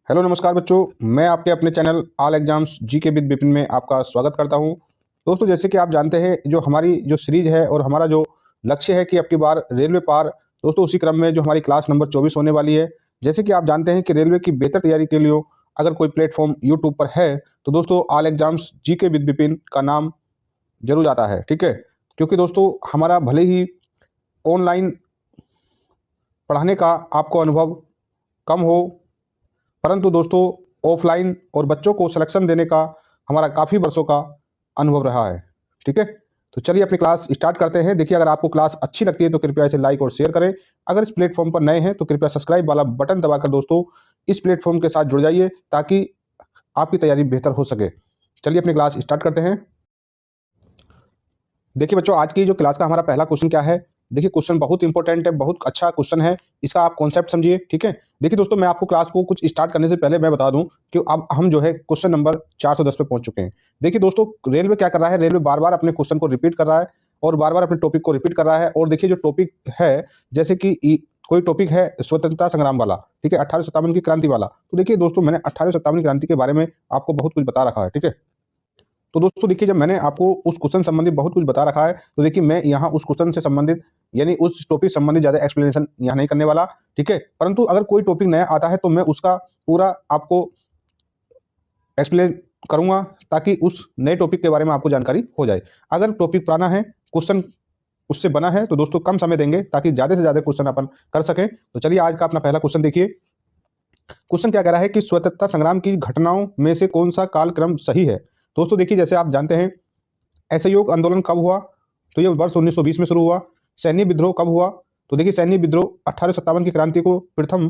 Hello नमस्कार बच्चों, मैं आपके अपने channel all exams GK with Vipin में आपका स्वागत करता हूं। दोस्तों, जैसे कि आप जानते हैं, जो हमारी जो सीरीज है और हमारा जो लक्ष्य है कि अब की बार रेलवे पार, दोस्तों उसी क्रम में जो हमारी क्लास नंबर 24 होने वाली है। जैसे कि आप जानते हैं कि रेलवे की बेहतर तैयारी के लिए अगर कोई प्लेटफॉर्म यूट्यूब पर है तो दोस्तों all exams GK with Vipin का नाम जरूर आता है, ठीक है। क्योंकि दोस्तों हमारा भले ही ऑनलाइन पढ़ाने का आपको अनुभव कम हो, परंतु दोस्तों ऑफलाइन और बच्चों को सिलेक्शन देने का हमारा काफ़ी वर्षों का अनुभव रहा है, ठीक है। तो चलिए अपनी क्लास स्टार्ट करते हैं। देखिए, अगर आपको क्लास अच्छी लगती है तो कृपया इसे लाइक और शेयर करें। अगर इस प्लेटफॉर्म पर नए हैं तो कृपया सब्सक्राइब वाला बटन दबाकर दोस्तों इस प्लेटफॉर्म के साथ जुड़ जाइए ताकि आपकी तैयारी बेहतर हो सके। चलिए अपनी क्लास स्टार्ट करते हैं। देखिए बच्चों, आज की जो क्लास का हमारा पहला क्वेश्चन क्या है। देखिए, क्वेश्चन बहुत इंपॉर्टेंट है, बहुत अच्छा क्वेश्चन है। इसका आप कॉन्सेप्ट समझिए, ठीक है। देखिए दोस्तों, मैं आपको क्लास को कुछ स्टार्ट करने से पहले मैं बता दूं कि अब हम जो है क्वेश्चन नंबर 410 पे पहुंच चुके हैं। देखिए दोस्तों, रेलवे क्या कर रहा है, रेलवे बार बार अपने क्वेश्चन को रिपीट कर रहा है और बार बार अपने टॉपिक को रिपीट कर रहा है। और देखिए जो टॉपिक है, जैसे कि कोई टॉपिक है स्वतंत्रता संग्राम वाला, ठीक है, 1857 की क्रांति वाला। तो देखिए दोस्तों, मैंने 1857 की क्रांति के बारे में आपको बहुत कुछ बता रखा है, ठीक है। तो दोस्तों देखिए, जब मैंने आपको उस क्वेश्चन संबंधित बहुत कुछ बता रखा है तो देखिए मैं यहाँ उस क्वेश्चन से संबंधित यानी उस टॉपिक संबंधित ज़्यादा एक्सप्लेनेशन यहाँ नहीं करने वाला, ठीक है। परंतु अगर कोई टॉपिक नया आता है तो मैं उसका पूरा आपको एक्सप्लेन करूँगा ताकि उस नए टॉपिक के बारे में आपको जानकारी हो जाए। अगर टॉपिक पुराना है, क्वेश्चन उससे बना है, तो दोस्तों कम समय देंगे ताकि ज़्यादा से ज़्यादा क्वेश्चन अपन कर सकें। तो चलिए आज का अपना पहला क्वेश्चन देखिए। क्वेश्चन क्या कह रहा है कि स्वतंत्रता संग्राम की घटनाओं में से कौन सा कालक्रम सही है। दोस्तों देखिए, जैसे आप जानते हैं, असहयोग आंदोलन कब हुआ, तो ये वर्ष 1920 में शुरू हुआ। सैन्य विद्रोह कब हुआ, तो देखिए सैन्य विद्रोह 1857 की क्रांति को प्रथम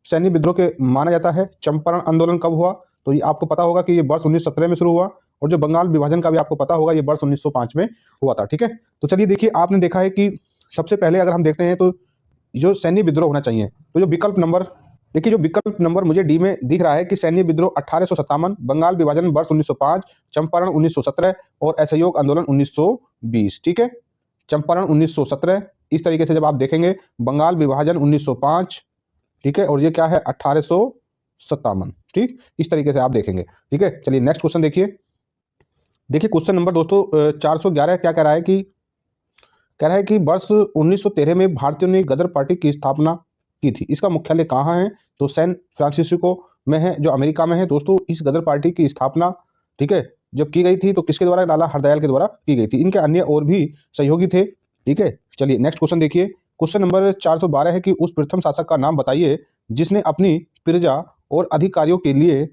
सैन्य विद्रोह के माना जाता है। चंपारण आंदोलन कब हुआ, तो ये आपको पता होगा कि ये वर्ष 1917 में शुरू हुआ। और जो बंगाल विभाजन का भी आपको पता होगा, ये वर्ष 1905 में हुआ था, ठीक है। तो चलिए देखिए, आपने देखा है कि सबसे पहले अगर हम देखते हैं तो जो सैन्य विद्रोह होना चाहिए, तो जो विकल्प नंबर, देखिए जो विकल्प नंबर मुझे डी में दिख रहा है कि सैन्य विद्रोह 1857, बंगाल विभाजन वर्ष 1905, चंपारण 1917 और असहयोग आंदोलन 1920, ठीक है। चंपारण 1917, इस तरीके से जब आप देखेंगे, बंगाल विभाजन 1905, ठीक है, और ये क्या है 1857, ठीक, इस तरीके से आप देखेंगे, ठीक है। चलिए नेक्स्ट क्वेश्चन देखिए। देखिए क्वेश्चन नंबर दोस्तों 411 क्या कह रहा है कि वर्ष 1913 में भारतीयों ने गदर पार्टी की स्थापना की थी। इसका मुख्यालय कहाँ है, तो सैन फ्रांसिस्को में है, जो अमेरिका में है। दोस्तों इस गदर पार्टी की स्थापना, ठीक है, जब की गई थी तो किसके द्वारा, लाला हरदयाल के द्वारा की गई थी। इनके अन्य और भी सहयोगी थे, ठीक है। चलिए नेक्स्ट क्वेश्चन देखिए। क्वेश्चन नंबर 412 है कि उस प्रथम शासक का नाम बताइए जिसने अपनी प्रजा और अधिकारियों के लिए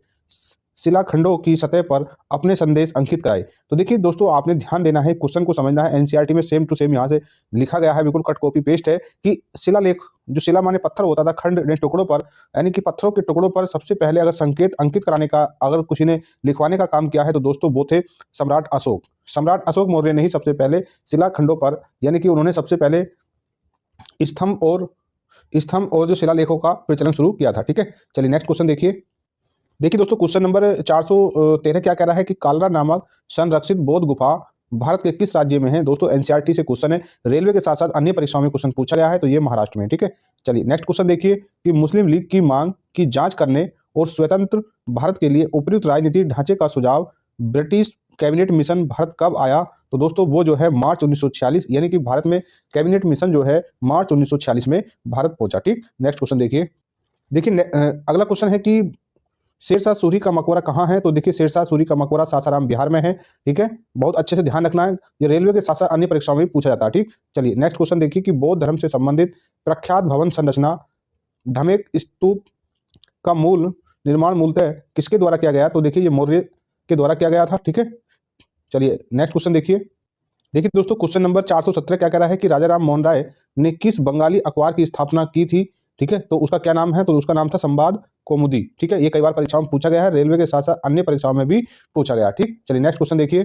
शिलाखंडों की सतह पर अपने संदेश अंकित कराए। तो देखिए दोस्तों, आपने ध्यान देना है, क्वेश्चन को समझना है। एनसीईआरटी में सेम टू सेम यहाँ से लिखा गया है, बिल्कुल कट कॉपी पेस्ट है कि शिलालेख, जो शिला माने पत्थर होता था, खंड ने टुकड़ों पर, यानी कि पत्थरों के टुकड़ों पर सबसे पहले अगर संकेत अंकित कराने का अगर किसी ने लिखवाने का काम किया है तो दोस्तों वो थे सम्राट अशोक। सम्राट अशोक मौर्य ने ही सबसे पहले शिलाखंडों पर, यानी कि उन्होंने सबसे पहले स्तंभ और जो शिलालेखों का प्रचलन शुरू किया था, ठीक है। चलिए नेक्स्ट क्वेश्चन देखिए। देखिए दोस्तों, क्वेश्चन नंबर 413 क्या कह रहा है कि कालरा नामक संरक्षित बौद्ध गुफा भारत के किस राज्य में है। दोस्तों एनसीईआरटी से क्वेश्चन है, रेलवे के साथ साथ अन्य परीक्षाओं में क्वेश्चन पूछा गया है, तो ये महाराष्ट्र में, ठीक है। चलिए नेक्स्ट क्वेश्चन देखिए कि मुस्लिम लीग की मांग की जांच करने और स्वतंत्र भारत के लिए उपयुक्त राजनीतिक ढांचे का सुझाव ब्रिटिश कैबिनेट मिशन भारत कब आया। तो दोस्तों वो जो है मार्च 1946, यानी कि भारत में कैबिनेट मिशन जो है मार्च 1946 में भारत पहुंचा, ठीक। नेक्स्ट क्वेश्चन देखिए। देखिए अगला क्वेश्चन है कि शेरशाह सूरी का मकबरा कहाँ है। तो देखिए शेरशाह सूरी का मकबरा सासाराम बिहार में है, ठीक है। बहुत अच्छे से ध्यान रखना है, ये रेलवे के साथ साथ अन्य परीक्षाओं में भी पूछा जाता है, ठीक। चलिए नेक्स्ट क्वेश्चन देखिए कि बौद्ध धर्म से संबंधित प्रख्यात भवन संरचना ढमेक स्तूप का मूल निर्माण मूलतः किसके द्वारा किया गया। तो देखिए ये मौर्य के द्वारा किया गया था, ठीक है। चलिए नेक्स्ट क्वेश्चन देखिए। देखिए दोस्तों, क्वेश्चन नंबर 417 क्या कह रहा है कि राजा राम मोहन राय ने किस बंगाली अखबार की स्थापना की थी, ठीक है। तो उसका क्या नाम है, तो उसका नाम था संवाद कौमुदी, ठीक है। ये कई बार परीक्षाओं में पूछा गया है, रेलवे के साथ साथ अन्य परीक्षाओं में भी पूछा गया, ठीक। चलिए नेक्स्ट क्वेश्चन देखिए।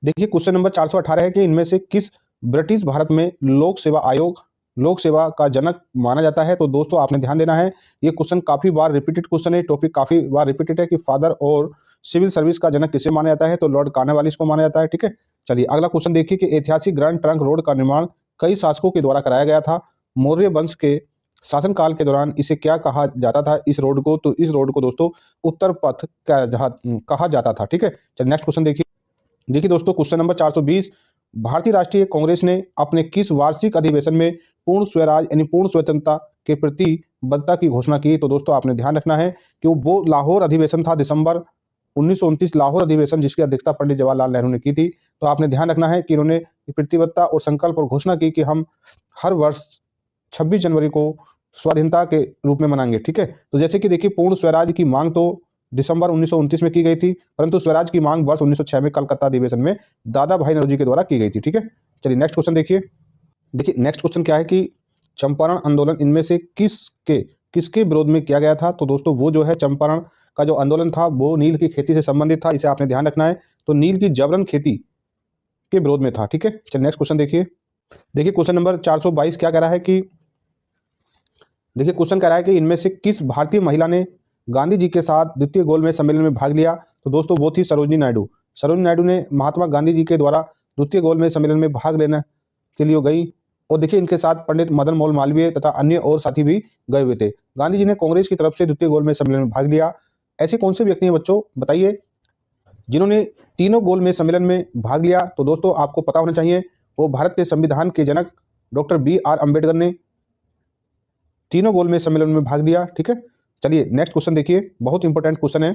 देखिए क्वेश्चन नंबर 418 है कि इनमें से किस ब्रिटिश भारत में लोक सेवा का जनक माना जाता है। तो दोस्तों आपने ध्यान देना है, ये क्वेश्चन काफी बार रिपीटेड क्वेश्चन है, टॉपिक काफी बार रिपीटेड है कि फादर और सिविल सर्विस का जनक किसे माना जाता है, तो लॉर्ड कॉर्नवालिस को माना जाता है, ठीक है। चलिए अगला क्वेश्चन देखिए कि ऐतिहासिक ग्रैंड ट्रंक रोड का निर्माण कई शासकों के द्वारा कराया गया था। मौर्य वंश के शासनकाल के दौरान इसे क्या कहा जाता था इस रोड को? तो इस रोड को दोस्तों उत्तर पथ कहा जाता था। ठीक है, चलिए नेक्स्ट क्वेश्चन देखिए। देखिए दोस्तों क्वेश्चन नंबर 420, भारतीय राष्ट्रीय कांग्रेस ने अपने किस वार्षिक अधिवेशन में पूर्ण स्वराज यानी पूर्ण स्वतंत्रता के प्रतिबद्धता की घोषणा की? तो दोस्तों आपने ध्यान रखना है कि वो लाहौर अधिवेशन था, दिसंबर 1929 लाहौर अधिवेशन, जिसकी अध्यक्षता पंडित जवाहरलाल नेहरू ने की थी। तो आपने ध्यान रखना है कि इन्होंने प्रतिबद्धता और संकल्प और घोषणा की कि हम हर वर्ष 26 जनवरी को स्वाधीनता के रूप में मनाएंगे। ठीक है, तो जैसे कि देखिए पूर्ण स्वराज की मांग तो दिसंबर 1929 में की गई थी, परंतु स्वराज की मांग वर्ष 1906 में कलकत्ता अधिवेशन में दादा भाई नौरोजी के द्वारा की गई थी। ठीक है, चलिए नेक्स्ट क्वेश्चन देखिए। देखिए नेक्स्ट क्वेश्चन क्या है कि चंपारण आंदोलन इनमें से किसके विरोध में किया गया था? तो दोस्तों वो जो है चंपारण का जो आंदोलन था वो नील की खेती से संबंधित था, इसे आपने ध्यान रखना है। तो नील की जबरन खेती के विरोध में था। ठीक है, चलिए नेक्स्ट क्वेश्चन देखिए। देखिए क्वेश्चन नंबर 422 क्या कह रहा है कि देखिए क्वेश्चन कह रहा है कि इनमें से किस भारतीय महिला ने गांधी जी के साथ द्वितीय गोलमेज सम्मेलन में भाग लिया? तो दोस्तों वो थी सरोजिनी नायडू। सरोजिनी नायडू ने महात्मा गांधी जी के द्वारा द्वितीय गोलमेज सम्मेलन में भाग लेने के लिए गई, और देखिए इनके साथ पंडित मदन मोहन मालवीय तथा अन्य और साथी भी गए हुए थे। गांधी जी ने कांग्रेस की तरफ से द्वितीय गोलमेज सम्मेलन में भाग लिया। ऐसे कौन से व्यक्ति हैं बच्चों बताइए जिन्होंने तीनों गोलमेज सम्मेलन में भाग लिया? तो दोस्तों आपको पता होना चाहिए वो भारत के संविधान के जनक डॉक्टर BR अम्बेडकर ने तीनों गोलमेज सम्मेलन में भाग लिया। ठीक है, चलिए नेक्स्ट क्वेश्चन देखिए, बहुत इंपॉर्टेंट क्वेश्चन है।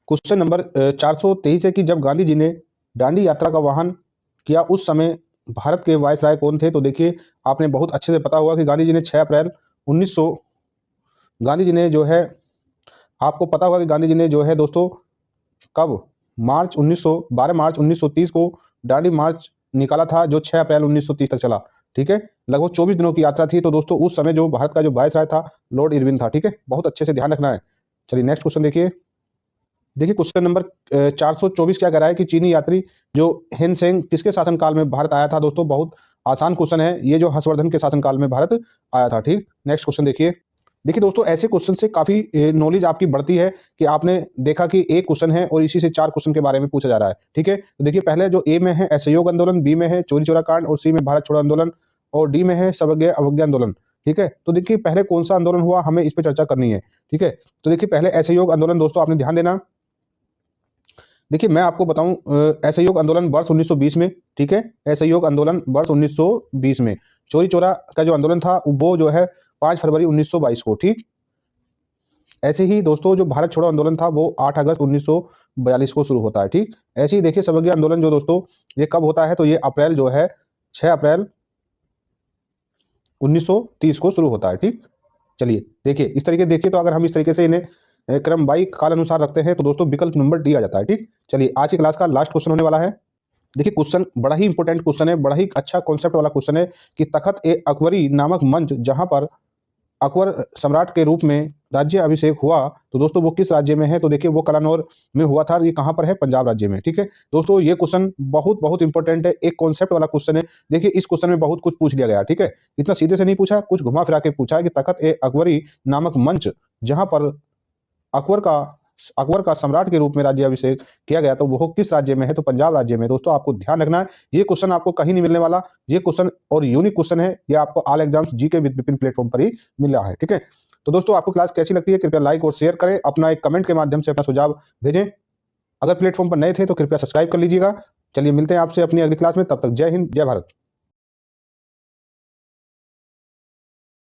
क्वेश्चन नंबर 423 है कि जब गांधी जी ने दांडी यात्रा का वाहन किया उस समय भारत के वायसराय कौन थे? तो देखिए आपने बहुत अच्छे से पता होगा कि गांधी जी ने 6 अप्रैल 1900 गांधी जी ने जो है आपको पता होगा कि गांधी जी ने जो है दोस्तों कब मार्च 12 मार्च 1930 को दांडी मार्च निकाला था, जो 6 अप्रैल 1930 तक चला। ठीक है, लगभग 24 दिनों की यात्रा थी। तो दोस्तों उस समय जो भारत का जो वायसराय था लॉर्ड इरविन था। ठीक है, बहुत अच्छे से ध्यान रखना है। चलिए नेक्स्ट क्वेश्चन देखिए। देखिए क्वेश्चन नंबर 424 क्या कह रहा है कि चीनी यात्री जो हेनसेंग किसके शासनकाल में भारत आया था? दोस्तों बहुत आसान क्वेश्चन है, ये जो हर्षवर्धन के शासनकाल में भारत आया था। ठीक, नेक्स्ट क्वेश्चन देखिए। देखिए दोस्तों ऐसे क्वेश्चन से काफी नॉलेज आपकी बढ़ती है कि आपने देखा कि एक क्वेश्चन है और इसी से 4 क्वेश्चन के बारे में पूछा जा रहा है। ठीक है, तो देखिए पहले जो ए में है असहयोग आंदोलन, बी में है चोरी चौरा कांड, और सी में भारत छोड़ो आंदोलन, और डी में है सर्वज्ञ अवज्ञा आंदोलन। ठीक है, तो देखिए पहले कौन सा आंदोलन हुआ हमें इस पर चर्चा करनी है। ठीक है, तो देखिए पहले असहयोग आंदोलन दोस्तों आपने ध्यान देना। देखिए मैं आपको बताऊं असहयोग आंदोलन वर्ष 1920 में। ठीक है, असहयोग आंदोलन वर्ष 1920 में। चोरी चौरा का जो आंदोलन था वो जो है 5 फरवरी 1922 को। ठीक, ऐसे ही दोस्तों जो भारत छोड़ो आंदोलन था वो 8 अगस्त 1942 को शुरू होता है। ठीक, ऐसे ही देखिए सर्वज्ञ आंदोलन जो दोस्तों ये कब होता है? तो ये अप्रैल जो है 6 अप्रैल 1930 को शुरू होता है। ठीक, चलिए देखिए इस तरीके देखिए, तो अगर हम इस तरीके से इन्हें क्रमवाई काल अनुसार रखते हैं तो दोस्तों विकल्प नंबर डी आ जाता है। ठीक, चलिए आज की क्लास का लास्ट क्वेश्चन होने वाला है। देखिए क्वेश्चन बड़ा ही इंपॉर्टेंट क्वेश्चन है, बड़ा ही अच्छा कॉन्सेप्ट वाला क्वेश्चन है कि तखत ए अकबरी नामक मंच जहां पर अकबर सम्राट के रूप में राज्य अभिषेक हुआ, तो दोस्तों वो किस राज्य में है? तो देखिए वो कलानौर में हुआ था। ये कहाँ पर है? पंजाब राज्य में। ठीक है दोस्तों, ये क्वेश्चन बहुत बहुत इंपॉर्टेंट है, एक कॉन्सेप्ट वाला क्वेश्चन है। देखिए इस क्वेश्चन में बहुत कुछ पूछ लिया गया। ठीक है, इतना सीधे से नहीं पूछा, कुछ घुमा फिरा के पूछा है कि तखत ए अकबरी नामक मंच जहां पर अकबर का सम्राट के रूप में राज्य अभिषेक किया गया, तो वो किस राज्य में है? तो पंजाब राज्य में। दोस्तों आपको ध्यान रखना है, ये क्वेश्चन आपको कहीं नहीं मिलने वाला। ये क्वेश्चन और यूनिक क्वेश्चन है, ये आपको all exams GK with Vipin platform पर ही मिल रहा है। ठीक है, तो दोस्तों आपको क्लास कैसी लगती है कृपया लाइक और शेयर करें, अपना एक कमेंट के माध्यम से अपना सुझाव भेजें। अगर प्लेटफॉर्म पर नए थे तो कृपया सब्सक्राइब कर लीजिएगा। चलिए मिलते हैं आपसे अपनी अगली क्लास में, तब तक जय हिंद जय भारत।